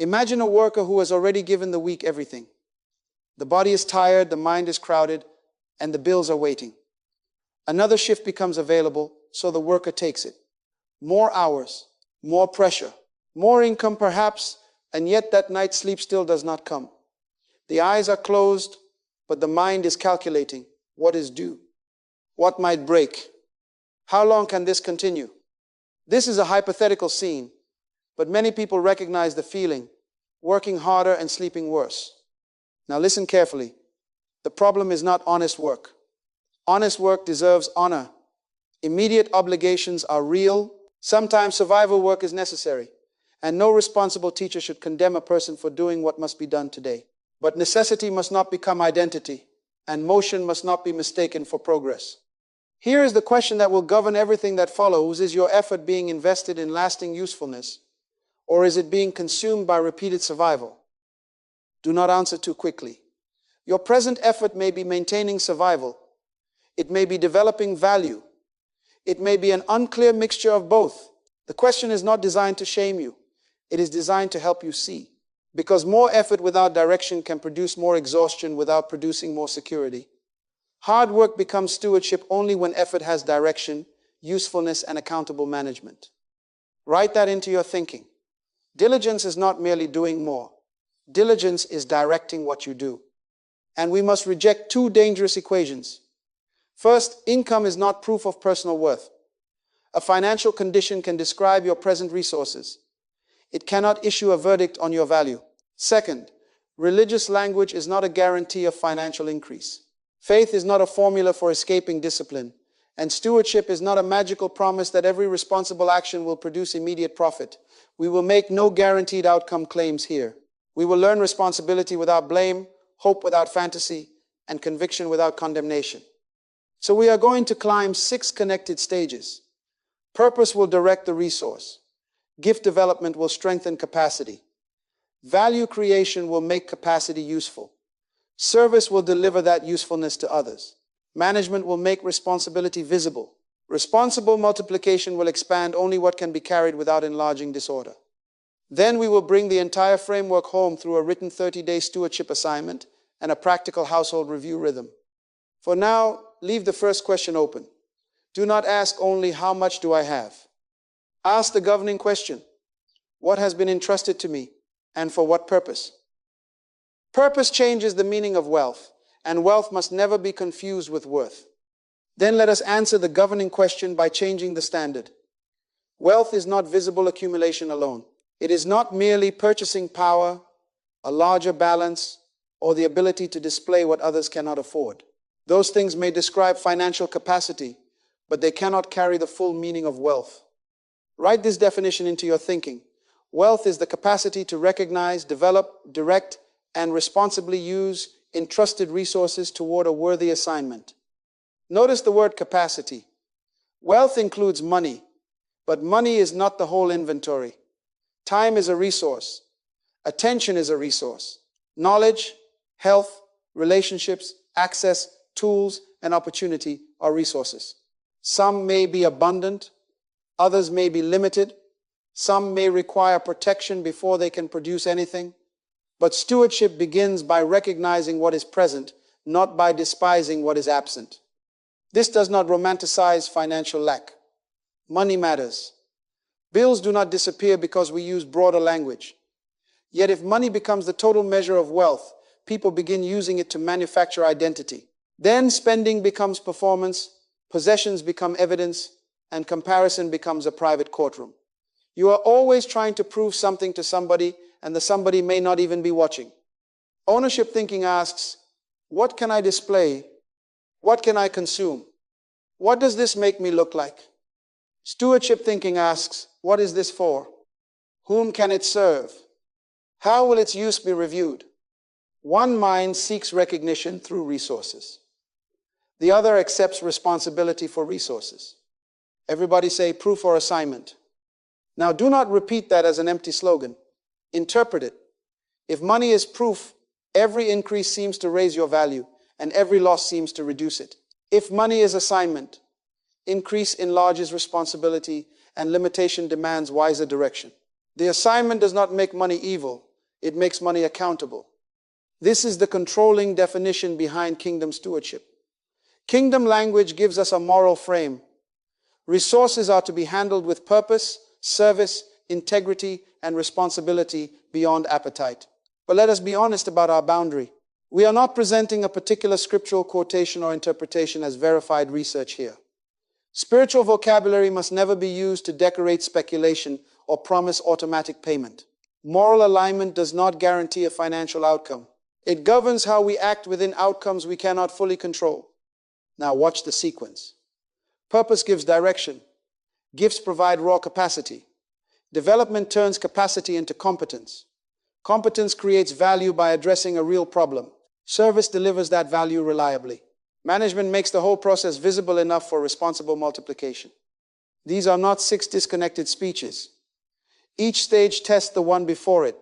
Imagine a worker who has already given the week everything. The body is tired, the mind is crowded, and the bills are waiting. Another shift becomes available, so the worker takes it. More hours, more pressure, more income perhaps, and yet that night's sleep still does not come. The eyes are closed, but the mind is calculating what is due, what might break. How long can this continue? This is a hypothetical scene, but many people recognize the feeling, working harder and sleeping worse. Now listen carefully. The problem is not honest work. Honest work deserves honor. Immediate obligations are real. Sometimes survival work is necessary, and no responsible teacher should condemn a person for doing what must be done today. But necessity must not become identity, and motion must not be mistaken for progress. Here is the question that will govern everything that follows. Is your effort being invested in lasting usefulness, or is it being consumed by repeated survival? Do not answer too quickly. Your present effort may be maintaining survival. It may be developing value. It may be an unclear mixture of both. The question is not designed to shame you. It is designed to help you see. Because more effort without direction can produce more exhaustion without producing more security. Hard work becomes stewardship only when effort has direction, usefulness, and accountable management. Write that into your thinking. Diligence is not merely doing more. Diligence is directing what you do. And we must reject two dangerous equations. First, income is not proof of personal worth. A financial condition can describe your present resources. It cannot issue a verdict on your value. Second, religious language is not a guarantee of financial increase. Faith is not a formula for escaping discipline. And stewardship is not a magical promise that every responsible action will produce immediate profit. We will make no guaranteed outcome claims here. We will learn responsibility without blame, hope without fantasy, and conviction without condemnation. So we are going to climb 6 connected stages. Purpose will direct the resource. Gift development will strengthen capacity. Value creation will make capacity useful. Service will deliver that usefulness to others. Management will make responsibility visible. Responsible multiplication will expand only what can be carried without enlarging disorder. Then we will bring the entire framework home through a written 30-day stewardship assignment and a practical household review rhythm. For now, leave the first question open. Do not ask only, how much do I have? Ask the governing question, what has been entrusted to me, and for what purpose? Purpose changes the meaning of wealth, and wealth must never be confused with worth. Then let us answer the governing question by changing the standard. Wealth is not visible accumulation alone. It is not merely purchasing power, a larger balance, or the ability to display what others cannot afford. Those things may describe financial capacity, but they cannot carry the full meaning of wealth. Write this definition into your thinking. Wealth is the capacity to recognize, develop, direct, and responsibly use entrusted resources toward a worthy assignment. Notice the word capacity. Wealth includes money, but money is not the whole inventory. Time is a resource. Attention is a resource. Knowledge, health, relationships, access, tools, and opportunity are resources. Some may be abundant, others may be limited, some may require protection before they can produce anything. But stewardship begins by recognizing what is present, not by despising what is absent. This does not romanticize financial lack. Money matters. Bills do not disappear because we use broader language. Yet if money becomes the total measure of wealth, people begin using it to manufacture identity. Then spending becomes performance, possessions become evidence, and comparison becomes a private courtroom. You are always trying to prove something to somebody, and the somebody may not even be watching. Ownership thinking asks, what can I display? What can I consume? What does this make me look like? Stewardship thinking asks, what is this for? Whom can it serve? How will its use be reviewed? One mind seeks recognition through resources. The other accepts responsibility for resources. Everybody say proof or assignment. Now do not repeat that as an empty slogan. Interpret it. If money is proof, every increase seems to raise your value, and every loss seems to reduce it. If money is assignment, increase enlarges responsibility, and limitation demands wiser direction. The assignment does not make money evil, It makes money accountable. This is the controlling definition behind kingdom stewardship. Kingdom language gives us a moral frame. Resources are to be handled with purpose, service, integrity, and responsibility beyond appetite. But let us be honest about our boundary. We are not presenting a particular scriptural quotation or interpretation as verified research here. Spiritual vocabulary must never be used to decorate speculation or promise automatic payment. Moral alignment does not guarantee a financial outcome. It governs how we act within outcomes we cannot fully control. Now watch the sequence. Purpose gives direction. Gifts provide raw capacity. Development turns capacity into competence. Competence creates value by addressing a real problem. Service delivers that value reliably. Management makes the whole process visible enough for responsible multiplication. These are not 6 disconnected speeches. Each stage tests the one before it.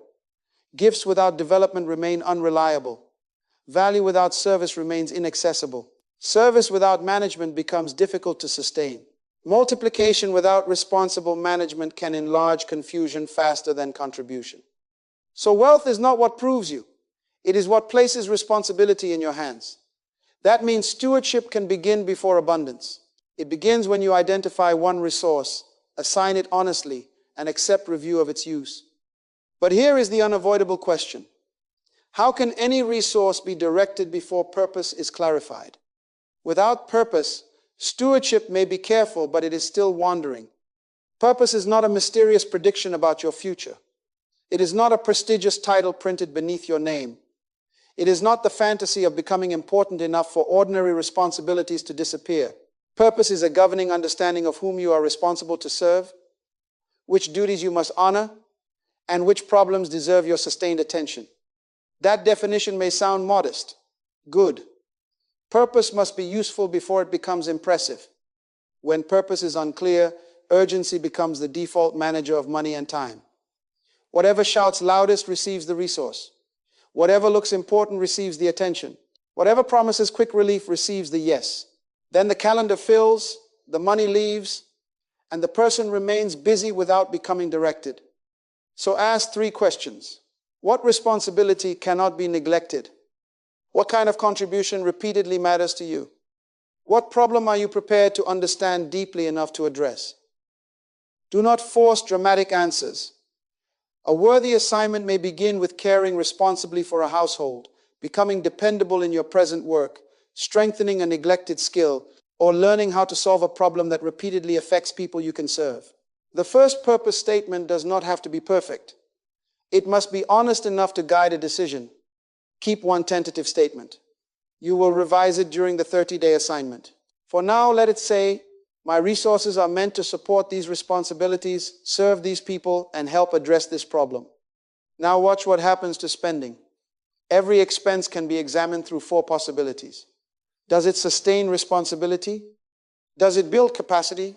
Gifts without development remain unreliable. Value without service remains inaccessible. Service without management becomes difficult to sustain. Multiplication without responsible management can enlarge confusion faster than contribution. So wealth is not what proves you. It is what places responsibility in your hands. That means stewardship can begin before abundance. It begins when you identify one resource, assign it honestly, and accept review of its use. But here is the unavoidable question. How can any resource be directed before purpose is clarified? Without purpose, stewardship may be careful, but it is still wandering. Purpose is not a mysterious prediction about your future. It is not a prestigious title printed beneath your name. It is not the fantasy of becoming important enough for ordinary responsibilities to disappear. Purpose is a governing understanding of whom you are responsible to serve, which duties you must honor, and which problems deserve your sustained attention. That definition may sound modest. Good. Purpose must be useful before it becomes impressive. When purpose is unclear, urgency becomes the default manager of money and time. Whatever shouts loudest receives the resource. Whatever looks important receives the attention. Whatever promises quick relief receives the yes. Then the calendar fills, the money leaves, and the person remains busy without becoming directed. So ask 3 questions. What responsibility cannot be neglected? What kind of contribution repeatedly matters to you? What problem are you prepared to understand deeply enough to address? Do not force dramatic answers. A worthy assignment may begin with caring responsibly for a household, becoming dependable in your present work, strengthening a neglected skill, or learning how to solve a problem that repeatedly affects people you can serve. The first purpose statement does not have to be perfect. It must be honest enough to guide a decision. Keep one tentative statement. You will revise it during the 30-day assignment. For now, let it say, my resources are meant to support these responsibilities, serve these people, and help address this problem. Now watch what happens to spending. Every expense can be examined through 4 possibilities. Does it sustain responsibility? Does it build capacity?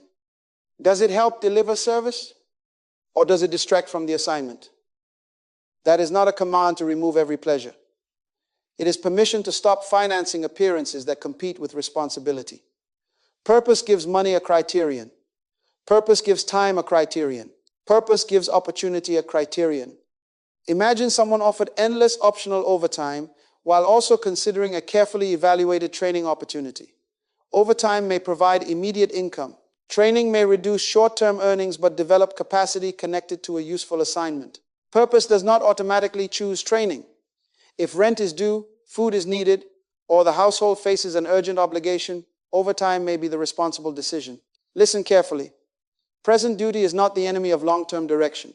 Does it help deliver service? Or does it distract from the assignment? That is not a command to remove every pleasure. It is permission to stop financing appearances that compete with responsibility. Purpose gives money a criterion. Purpose gives time a criterion. Purpose gives opportunity a criterion. Imagine someone offered endless optional overtime while also considering a carefully evaluated training opportunity. Overtime may provide immediate income. Training may reduce short-term earnings but develop capacity connected to a useful assignment. Purpose does not automatically choose training. If rent is due, food is needed, or the household faces an urgent obligation, overtime may be the responsible decision. Listen carefully. Present duty is not the enemy of long-term direction.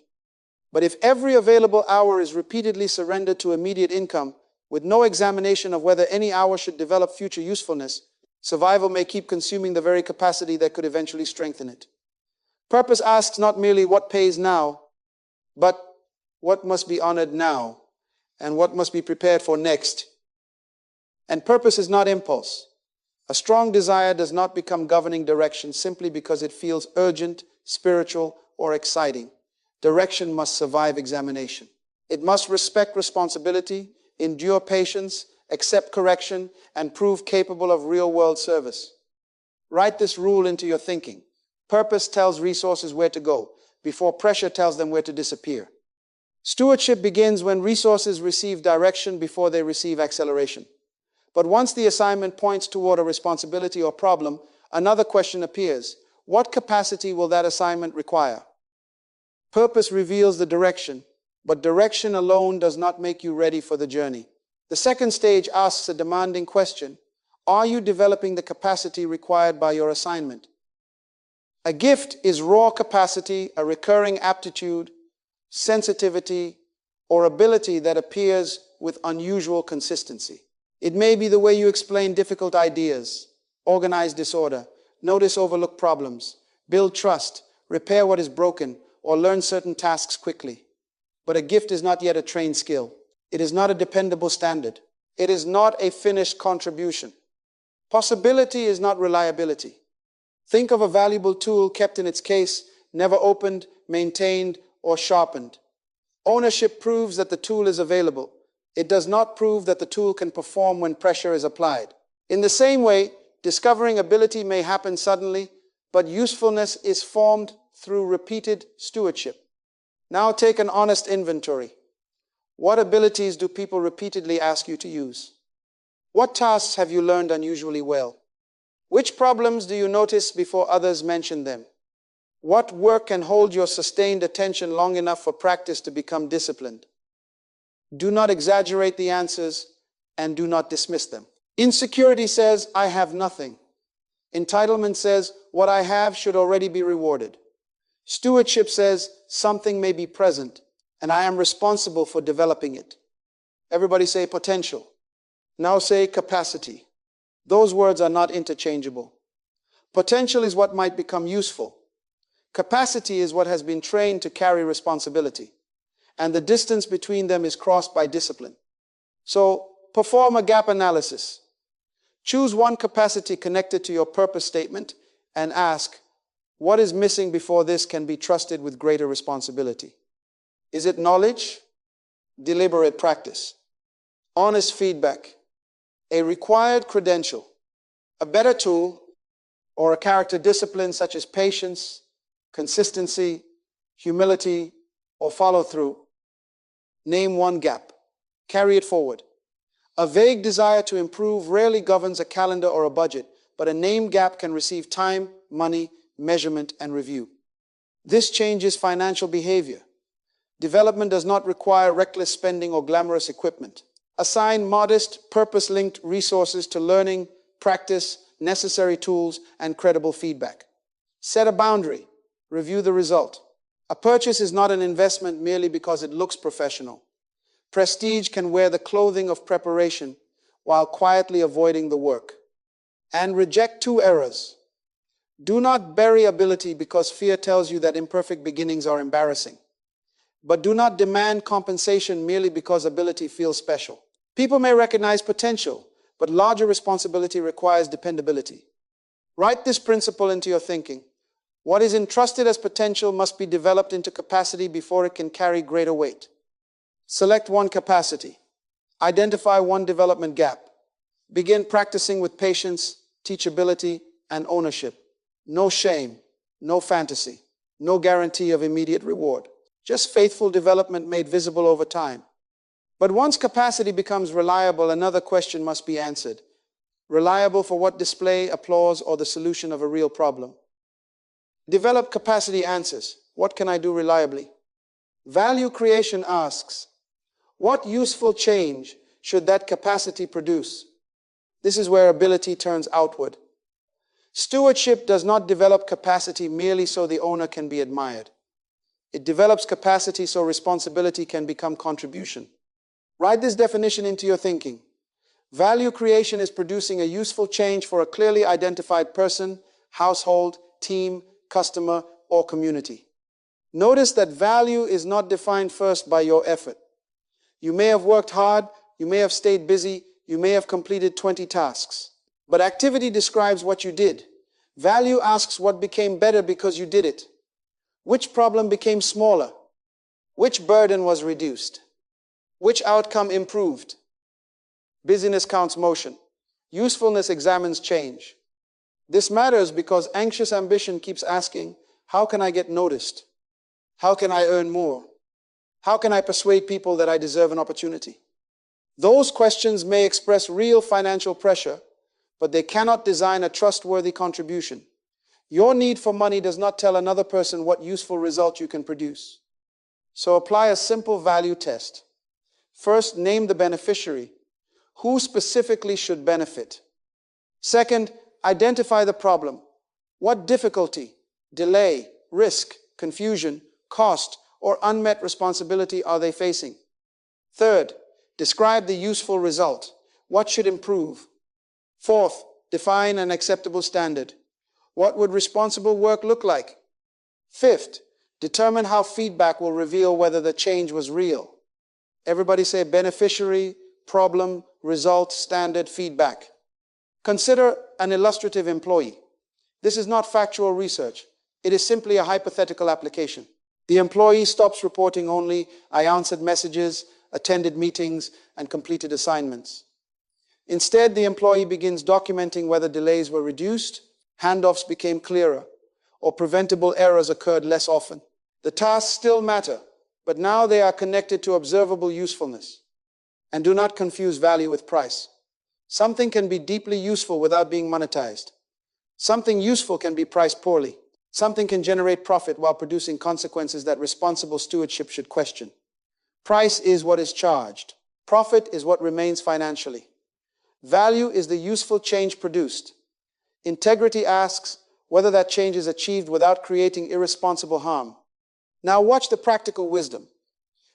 But if every available hour is repeatedly surrendered to immediate income, with no examination of whether any hour should develop future usefulness, survival may keep consuming the very capacity that could eventually strengthen it. Purpose asks not merely what pays now, but what must be honored now, and what must be prepared for next. And purpose is not impulse. A strong desire does not become governing direction simply because it feels urgent, spiritual, or exciting. Direction must survive examination. It must respect responsibility, endure patience, accept correction, and prove capable of real-world service. Write this rule into your thinking. Purpose tells resources where to go, before pressure tells them where to disappear. Stewardship begins when resources receive direction before they receive acceleration. But once the assignment points toward a responsibility or problem, another question appears. What capacity will that assignment require? Purpose reveals the direction, but direction alone does not make you ready for the journey. The second stage asks a demanding question. Are you developing the capacity required by your assignment? A gift is raw capacity, a recurring aptitude, sensitivity, or ability that appears with unusual consistency. It may be the way you explain difficult ideas, organize disorder, notice overlooked problems, build trust, repair what is broken, or learn certain tasks quickly. But a gift is not yet a trained skill. It is not a dependable standard. It is not a finished contribution. Possibility is not reliability. Think of a valuable tool kept in its case, never opened, maintained, or sharpened. Ownership proves that the tool is available. It does not prove that the tool can perform when pressure is applied. In the same way, discovering ability may happen suddenly, but usefulness is formed through repeated stewardship. Now take an honest inventory. What abilities do people repeatedly ask you to use? What tasks have you learned unusually well? Which problems do you notice before others mention them? What work can hold your sustained attention long enough for practice to become disciplined? Do not exaggerate the answers and do not dismiss them. Insecurity says, I have nothing. Entitlement says, what I have should already be rewarded. Stewardship says, something may be present and I am responsible for developing it. Everybody say potential. Now say capacity. Those words are not interchangeable. Potential is what might become useful. Capacity is what has been trained to carry responsibility. And the distance between them is crossed by discipline. So, perform a gap analysis. Choose one capacity connected to your purpose statement and ask, what is missing before this can be trusted with greater responsibility? Is it knowledge? Deliberate practice. Honest feedback. A required credential. A better tool, or a character discipline such as patience, consistency, humility, or follow-through. Name one gap. Carry it forward. A vague desire to improve rarely governs a calendar or a budget, but a named gap can receive time, money, measurement, and review. This changes financial behavior. Development does not require reckless spending or glamorous equipment. Assign modest, purpose-linked resources to learning, practice, necessary tools, and credible feedback. Set a boundary. Review the result. A purchase is not an investment merely because it looks professional. Prestige can wear the clothing of preparation while quietly avoiding the work. And reject two errors. Do not bury ability because fear tells you that imperfect beginnings are embarrassing. But do not demand compensation merely because ability feels special. People may recognize potential, but larger responsibility requires dependability. Write this principle into your thinking. What is entrusted as potential must be developed into capacity before it can carry greater weight. Select one capacity. Identify one development gap. Begin practicing with patience, teachability, and ownership. No shame, no fantasy, no guarantee of immediate reward. Just faithful development made visible over time. But once capacity becomes reliable, another question must be answered. Reliable for what? Display, applause, or the solution of a real problem? Develop capacity answers. What can I do reliably? Value creation asks, what useful change should that capacity produce? This is where ability turns outward. Stewardship does not develop capacity merely so the owner can be admired. It develops capacity so responsibility can become contribution. Write this definition into your thinking. Value creation is producing a useful change for a clearly identified person, household, team, customer, or community. Notice that value is not defined first by your effort. You may have worked hard, you may have stayed busy, you may have completed 20 tasks. But activity describes what you did. Value asks what became better because you did it. Which problem became smaller? Which burden was reduced? Which outcome improved? Busyness counts motion. Usefulness examines change. This matters because anxious ambition keeps asking, how can I get noticed? How can I earn more? How can I persuade people that I deserve an opportunity? Those questions may express real financial pressure, but they cannot design a trustworthy contribution. Your need for money does not tell another person what useful result you can produce. So apply a simple value test. First, name the beneficiary. Who specifically should benefit? Second, identify the problem. What difficulty, delay, risk, confusion, cost, or unmet responsibility are they facing? Third, describe the useful result. What should improve? Fourth, define an acceptable standard. What would responsible work look like? Fifth, determine how feedback will reveal whether the change was real. Everybody say beneficiary, problem, result, standard, feedback. Consider an illustrative employee. This is not factual research. It is simply a hypothetical application. The employee stops reporting only, I answered messages, attended meetings, and completed assignments. Instead, the employee begins documenting whether delays were reduced, handoffs became clearer, or preventable errors occurred less often. The tasks still matter, but now they are connected to observable usefulness. And do not confuse value with price. Something can be deeply useful without being monetized. Something useful can be priced poorly. Something can generate profit while producing consequences that responsible stewardship should question. Price is what is charged. Profit is what remains financially. Value is the useful change produced. Integrity asks whether that change is achieved without creating irresponsible harm. Now watch the practical wisdom.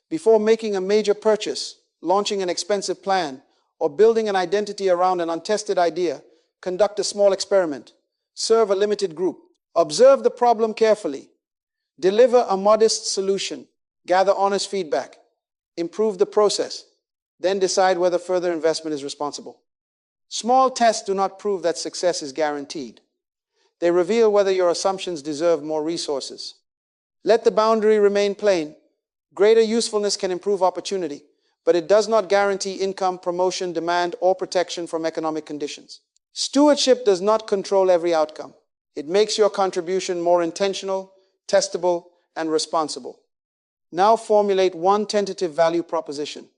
Before making a major purchase, launching an expensive plan, or building an identity around an untested idea, conduct a small experiment. Serve a limited group. Observe the problem carefully. Deliver a modest solution. Gather honest feedback. Improve the process. Then decide whether further investment is responsible. Small tests do not prove that success is guaranteed. They reveal whether your assumptions deserve more resources. Let the boundary remain plain. Greater usefulness can improve opportunity, but it does not guarantee income, promotion, demand, or protection from economic conditions. Stewardship does not control every outcome. It makes your contribution more intentional, testable, and responsible. Now formulate one tentative value proposition.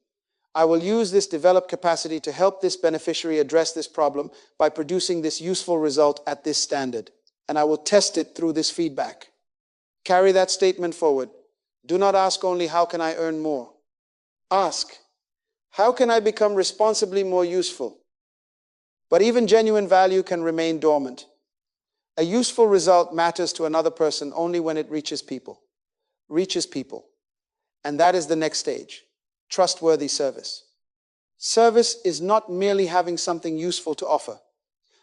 I will use this developed capacity to help this beneficiary address this problem by producing this useful result at this standard, and I will test it through this feedback. Carry that statement forward. Do not ask only, how can I earn more? Ask, how can I become responsibly more useful? But even genuine value can remain dormant. A useful result matters to another person only when it reaches people. And that is the next stage. Trustworthy service. Service is not merely having something useful to offer.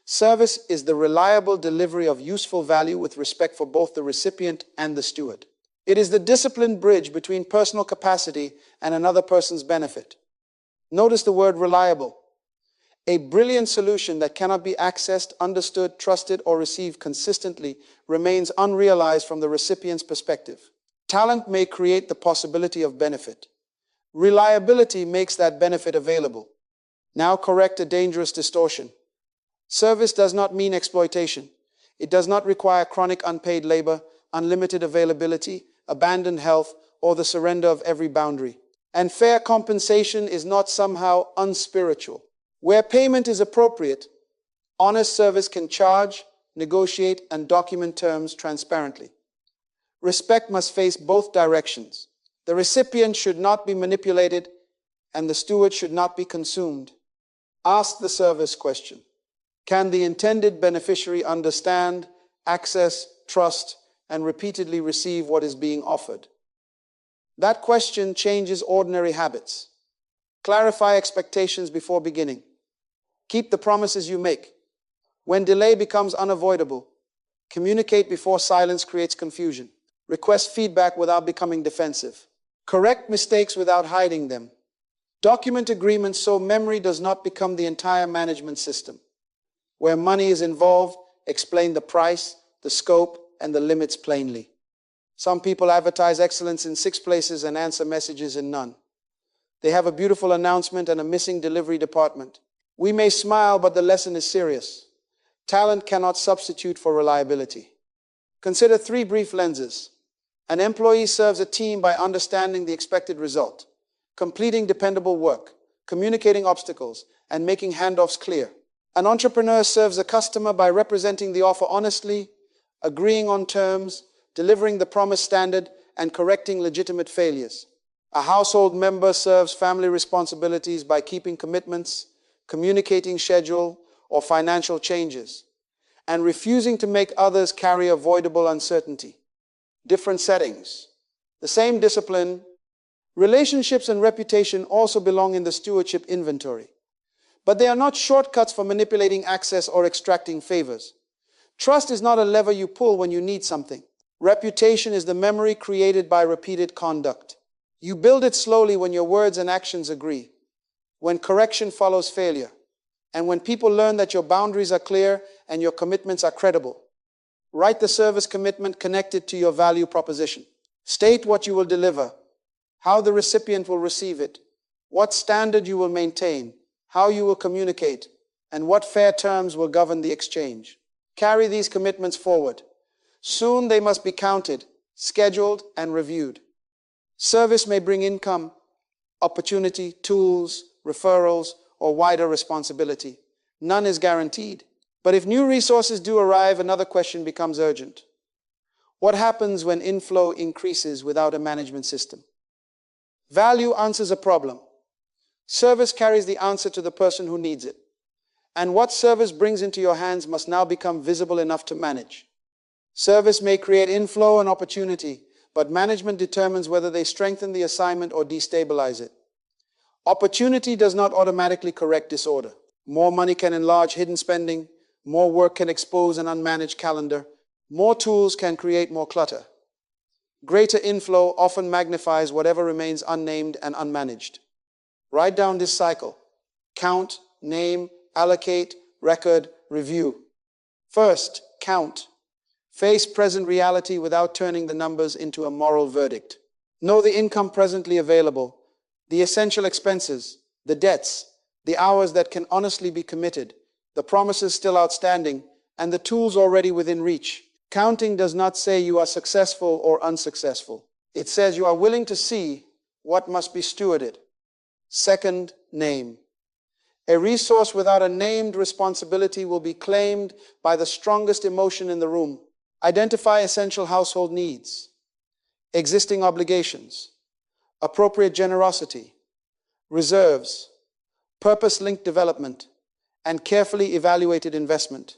Service is the reliable delivery of useful value with respect for both the recipient and the steward. It is the disciplined bridge between personal capacity and another person's benefit. Notice the word reliable. A brilliant solution that cannot be accessed, understood, trusted, or received consistently remains unrealized from the recipient's perspective. Talent may create the possibility of benefit. Reliability makes that benefit available. Now correct a dangerous distortion. Service does not mean exploitation. It does not require chronic unpaid labor, unlimited availability, abandoned health, or the surrender of every boundary. And fair compensation is not somehow unspiritual. Where payment is appropriate, honest service can charge, negotiate, and document terms transparently. Respect must face both directions. The recipient should not be manipulated, and the steward should not be consumed. Ask the service question. Can the intended beneficiary understand, access, trust, and repeatedly receive what is being offered? That question changes ordinary habits. Clarify expectations before beginning. Keep the promises you make. When delay becomes unavoidable, communicate before silence creates confusion. Request feedback without becoming defensive. Correct mistakes without hiding them. Document agreements so memory does not become the entire management system. Where money is involved, explain the price, the scope, and the limits plainly. Some people advertise excellence in 6 places and answer messages in none. They have a beautiful announcement and a missing delivery department. We may smile, but the lesson is serious. Talent cannot substitute for reliability. Consider 3 brief lenses. An employee serves a team by understanding the expected result, completing dependable work, communicating obstacles, and making handoffs clear. An entrepreneur serves a customer by representing the offer honestly, agreeing on terms, delivering the promised standard, and correcting legitimate failures. A household member serves family responsibilities by keeping commitments, communicating schedule or financial changes, and refusing to make others carry avoidable uncertainty. Different settings, the same discipline. Relationships and reputation also belong in the stewardship inventory, but they are not shortcuts for manipulating access or extracting favors. Trust is not a lever you pull when you need something. Reputation is the memory created by repeated conduct. You build it slowly when your words and actions agree, when correction follows failure, and when people learn that your boundaries are clear and your commitments are credible. Write the service commitment connected to your value proposition. State what you will deliver, how the recipient will receive it, what standard you will maintain, how you will communicate, and what fair terms will govern the exchange. Carry these commitments forward. Soon they must be counted, scheduled, and reviewed. Service may bring income, opportunity, tools, referrals, or wider responsibility. None is guaranteed. But if new resources do arrive, another question becomes urgent. What happens when inflow increases without a management system? Value answers a problem. Service carries the answer to the person who needs it. And what service brings into your hands must now become visible enough to manage. Service may create inflow and opportunity, but management determines whether they strengthen the assignment or destabilize it. Opportunity does not automatically correct disorder. More money can enlarge hidden spending. More work can expose an unmanaged calendar. More tools can create more clutter. Greater inflow often magnifies whatever remains unnamed and unmanaged. Write down this cycle. Count, name, allocate, record, review. First, count. Face present reality without turning the numbers into a moral verdict. Know the income presently available, the essential expenses, the debts, the hours that can honestly be committed, the promises still outstanding, and the tools already within reach. Counting does not say you are successful or unsuccessful. It says you are willing to see what must be stewarded. Second, name. A resource without a named responsibility will be claimed by the strongest emotion in the room. Identify essential household needs, existing obligations, appropriate generosity, reserves, purpose-linked development, and carefully evaluated investment.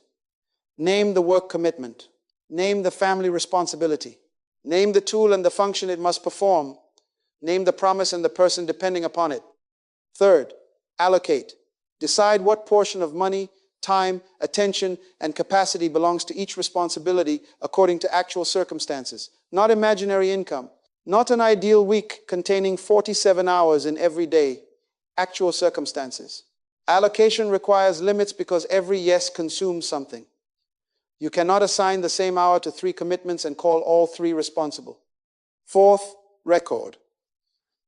Name the work commitment. Name the family responsibility. Name the tool and the function it must perform. Name the promise and the person depending upon it. Third, allocate. Decide what portion of money, time, attention, and capacity belongs to each responsibility according to actual circumstances, not imaginary income, not an ideal week containing 47 hours in every day, actual circumstances. Allocation requires limits because every yes consumes something. You cannot assign the same hour to 3 commitments and call all 3 responsible. Fourth, record.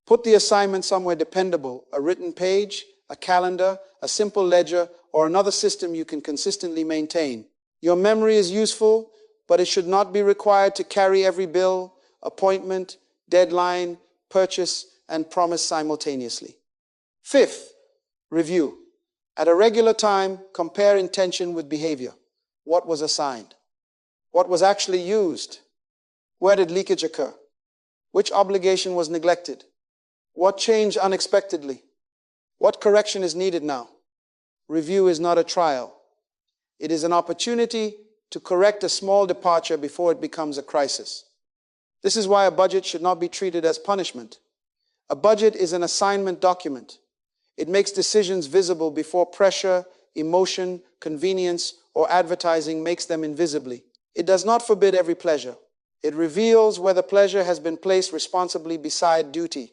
Put the assignment somewhere dependable, a written page, a calendar, a simple ledger, or another system you can consistently maintain. Your memory is useful, but it should not be required to carry every bill, appointment, deadline, purchase, and promise simultaneously. Fifth, review. At a regular time, compare intention with behavior. What was assigned? What was actually used? Where did leakage occur? Which obligation was neglected? What changed unexpectedly? What correction is needed now? Review is not a trial. It is an opportunity to correct a small departure before it becomes a crisis. This is why a budget should not be treated as punishment. A budget is an assignment document. It makes decisions visible before pressure, emotion, convenience, or advertising makes them invisibly. It does not forbid every pleasure. It reveals whether pleasure has been placed responsibly beside duty.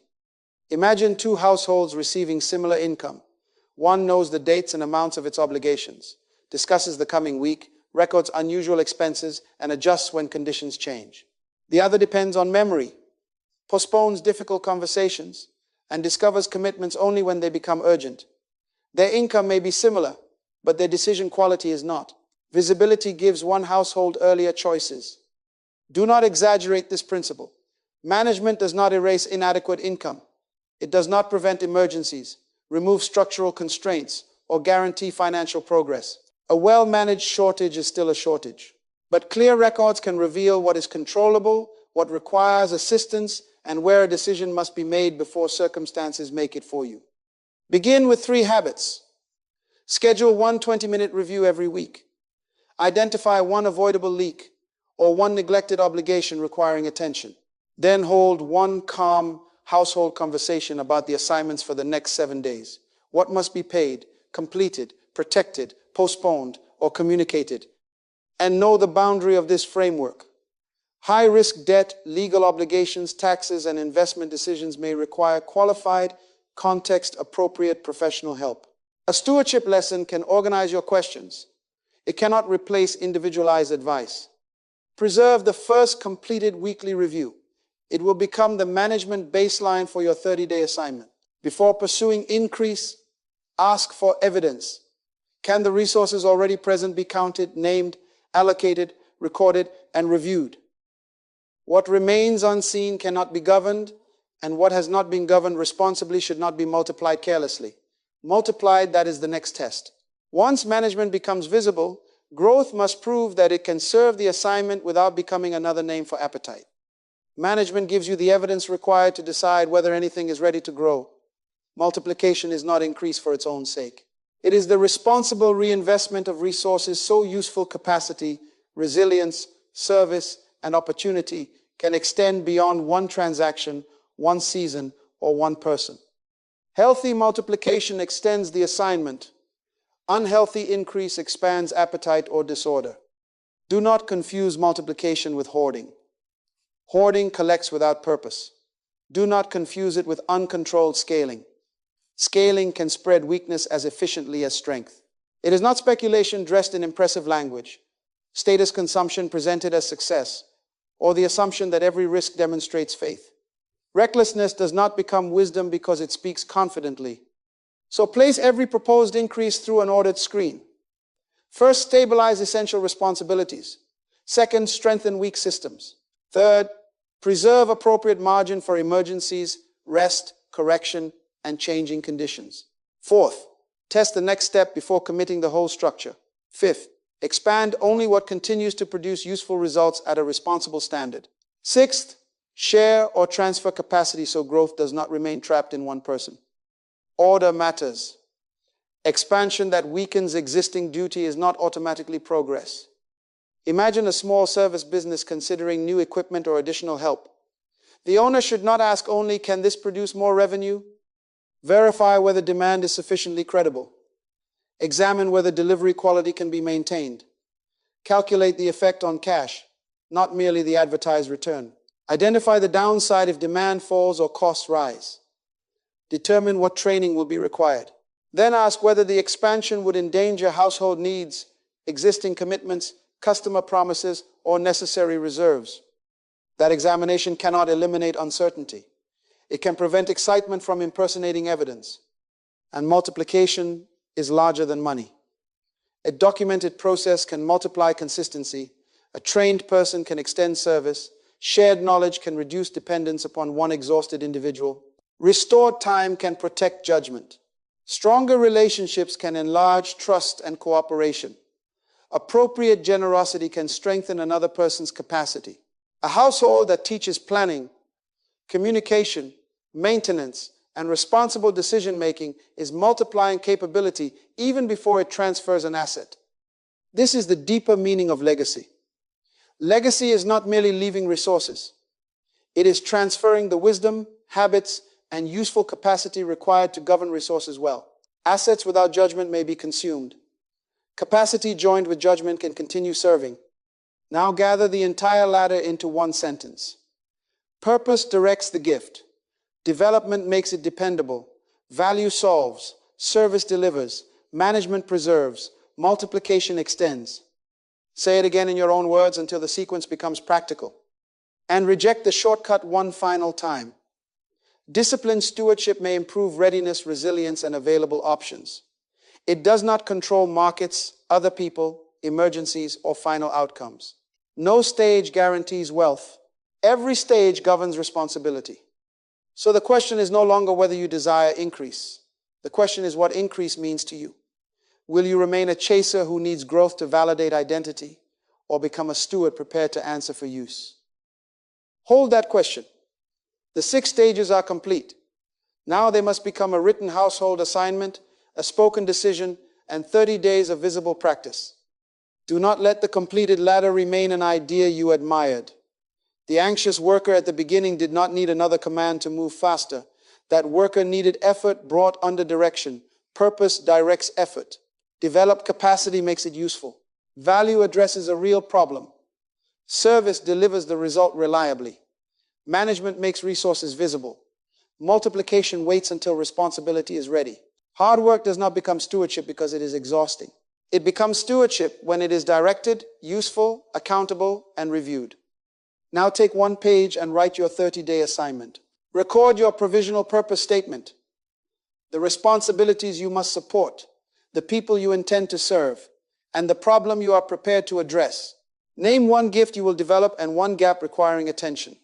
Imagine 2 households receiving similar income. One knows the dates and amounts of its obligations, discusses the coming week, records unusual expenses, and adjusts when conditions change. The other depends on memory, postpones difficult conversations, and discovers commitments only when they become urgent. Their income may be similar, but their decision quality is not. Visibility gives one household earlier choices. Do not exaggerate this principle. Management does not erase inadequate income. It does not prevent emergencies, remove structural constraints, or guarantee financial progress. A well-managed shortage is still a shortage. But clear records can reveal what is controllable, what requires assistance, and where a decision must be made before circumstances make it for you. Begin with 3 habits. Schedule 1 20-minute review every week. Identify 1 avoidable leak or 1 neglected obligation requiring attention. Then hold 1 calm household conversation about the assignments for the next 7 days. What must be paid, completed, protected, postponed, or communicated. And know the boundary of this framework. High-risk debt, legal obligations, taxes, and investment decisions may require qualified, context-appropriate professional help. A stewardship lesson can organize your questions. It cannot replace individualized advice. Preserve the first completed weekly review. It will become the management baseline for your 30-day assignment. Before pursuing increase, ask for evidence. Can the resources already present be counted, named, allocated, recorded, and reviewed? What remains unseen cannot be governed, and what has not been governed responsibly should not be multiplied carelessly. Multiplied, that is the next test. Once management becomes visible, growth must prove that it can serve the assignment without becoming another name for appetite. Management gives you the evidence required to decide whether anything is ready to grow. Multiplication is not increase for its own sake. It is the responsible reinvestment of resources so useful capacity, resilience, service, and opportunity can extend beyond 1 transaction, 1 season, or 1 person. Healthy multiplication extends the assignment. Unhealthy increase expands appetite or disorder. Do not confuse multiplication with hoarding. Hoarding collects without purpose. Do not confuse it with uncontrolled scaling. Scaling can spread weakness as efficiently as strength. It is not speculation dressed in impressive language, status consumption presented as success, or the assumption that every risk demonstrates faith. Recklessness does not become wisdom because it speaks confidently. So place every proposed increase through an ordered screen. First, stabilize essential responsibilities. Second, strengthen weak systems. Third, preserve appropriate margin for emergencies, rest, correction, and changing conditions. Fourth, test the next step before committing the whole structure. Fifth, expand only what continues to produce useful results at a responsible standard. Sixth, share or transfer capacity so growth does not remain trapped in 1 person. Order matters. Expansion that weakens existing duty is not automatically progress. Imagine a small service business considering new equipment or additional help. The owner should not ask only, can this produce more revenue? Verify whether demand is sufficiently credible. Examine whether delivery quality can be maintained. Calculate the effect on cash, not merely the advertised return. Identify the downside if demand falls or costs rise. Determine what training will be required. Then ask whether the expansion would endanger household needs, existing commitments, customer promises, or necessary reserves. That examination cannot eliminate uncertainty. It can prevent excitement from impersonating evidence. And multiplication is larger than money. A documented process can multiply consistency. A trained person can extend service. Shared knowledge can reduce dependence upon one exhausted individual. Restored time can protect judgment. Stronger relationships can enlarge trust and cooperation. Appropriate generosity can strengthen another person's capacity. A household that teaches planning, communication, maintenance, and responsible decision-making is multiplying capability even before it transfers an asset. This is the deeper meaning of legacy. Legacy is not merely leaving resources. It is transferring the wisdom, habits, and useful capacity required to govern resources well. Assets without judgment may be consumed. Capacity joined with judgment can continue serving. Now gather the entire ladder into 1 sentence. Purpose directs the gift. Development makes it dependable. Value solves. Service delivers. Management preserves. Multiplication extends. Say it again in your own words until the sequence becomes practical. And reject the shortcut 1 final time. Disciplined stewardship may improve readiness, resilience, and available options. It does not control markets, other people, emergencies, or final outcomes. No stage guarantees wealth. Every stage governs responsibility. So the question is no longer whether you desire increase. The question is what increase means to you. Will you remain a chaser who needs growth to validate identity, or become a steward prepared to answer for use? Hold that question. The 6 stages are complete. Now they must become a written household assignment, a spoken decision, and 30 days of visible practice. Do not let the completed ladder remain an idea you admired. The anxious worker at the beginning did not need another command to move faster. That worker needed effort brought under direction. Purpose directs effort. Developed capacity makes it useful. Value addresses a real problem. Service delivers the result reliably. Management makes resources visible. Multiplication waits until responsibility is ready. Hard work does not become stewardship because it is exhausting. It becomes stewardship when it is directed, useful, accountable, and reviewed. Now take 1 page and write your 30-day assignment. Record your provisional purpose statement, the responsibilities you must support, the people you intend to serve, and the problem you are prepared to address. Name 1 gift you will develop and 1 gap requiring attention.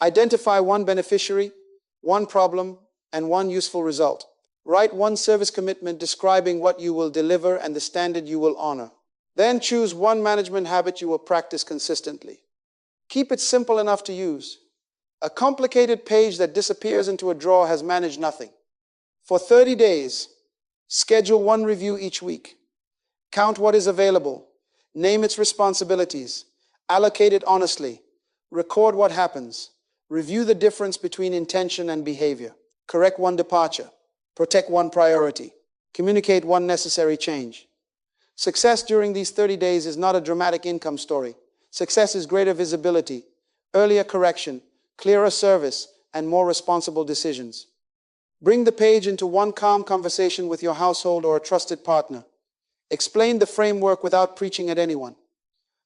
Identify 1 beneficiary, 1 problem, and 1 useful result. Write 1 service commitment describing what you will deliver and the standard you will honor. Then choose 1 management habit you will practice consistently. Keep it simple enough to use. A complicated page that disappears into a drawer has managed nothing. For 30 days, schedule 1 review each week. Count what is available. Name its responsibilities. Allocate it honestly. Record what happens. Review the difference between intention and behavior. Correct 1 departure. Protect 1 priority. Communicate 1 necessary change. Success during these 30 days is not a dramatic income story. Success is greater visibility, earlier correction, clearer service, and more responsible decisions. Bring the page into 1 calm conversation with your household or a trusted partner. Explain the framework without preaching at anyone.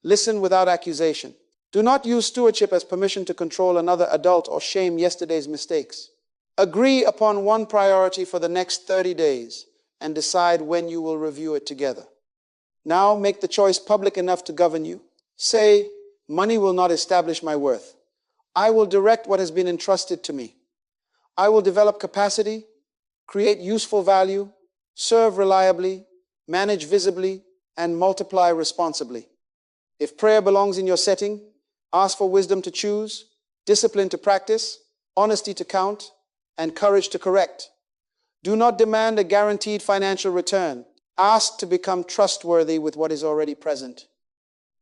Listen without accusation. Do not use stewardship as permission to control another adult or shame yesterday's mistakes. Agree upon 1 priority for the next 30 days and decide when you will review it together. Now make the choice public enough to govern you. Say, money will not establish my worth. I will direct what has been entrusted to me. I will develop capacity, create useful value, serve reliably, manage visibly, and multiply responsibly. If prayer belongs in your setting, ask for wisdom to choose, discipline to practice, honesty to count, and courage to correct. Do not demand a guaranteed financial return. Ask to become trustworthy with what is already present.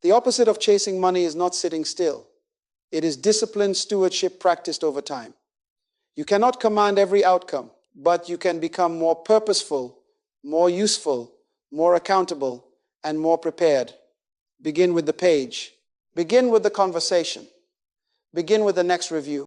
The opposite of chasing money is not sitting still. It is disciplined stewardship practiced over time. You cannot command every outcome, but you can become more purposeful, more useful, more accountable, and more prepared. Begin with the page. Begin with the conversation. Begin with the next review.